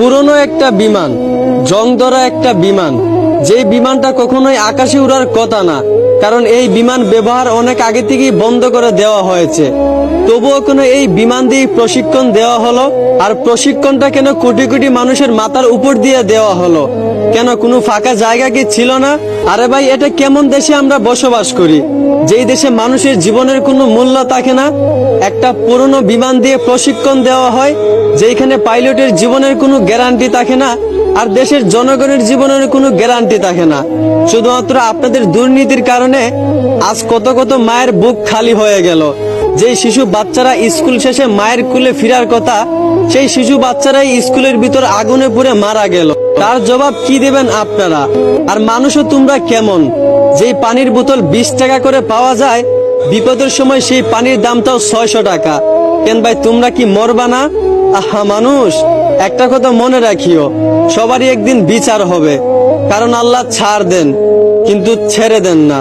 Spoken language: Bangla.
পুরনো একটা বিমান, জং ধরা একটা বিমান, যেই বিমানটা কখনোই আকাশে উড়ার কথা না, কারণ এই বিমান ব্যবহার অনেক আগে থেকেই বন্ধ করে দেওয়া হয়েছে। তবুও কেন এই বিমান দিয়ে প্রশিক্ষণ দেওয়া হলো? আর প্রশিক্ষণটা কেন কোটি কোটি মানুষের মাথার উপর দিয়ে দেওয়া হলো? কেন কোনো ফাঁকা জায়গা কি ছিল না? আরে ভাই, এটা কেমন দেশে আমরা বসবাস করি, যেই দেশে মানুষের জীবনের কোনো মূল্য থাকে না? একটা পুরনো বিমান দিয়ে প্রশিক্ষণ দেওয়া হয়, যেখানে পাইলটের জীবনের কোনো গ্যারান্টি থাকে না, আর দেশের জনগণের জীবনের কোনো গ্যারান্টি থাকে না। শুধুমাত্র আপনাদের দুর্নীতির কারণে আজ কত কত মায়ের বুক খালি হয়ে গেল। যেই শিশু বাচ্চারা স্কুল শেষে মায়ের কোলে ফেরার কথা, সেই শিশু বাচ্চারাই স্কুলের ভিতর আগুনে পুড়ে মারা গেল। তার জবাব কি দেবেন আপনারা? আর মানুষও তোমরা কেমন, যেই পানির বোতল 20 টাকা করে পাওয়া যায়, বিপদের সময় সেই পানির দামটাও 600 টাকা। কেন ভাই, তোমরা কি মরবা না? আহা মানুষ, একটা কথা মনে রাখিও, সবারই একদিন বিচার হবে, কারণ আল্লাহ ছাড় দেন কিন্তু ছেড়ে দেন না।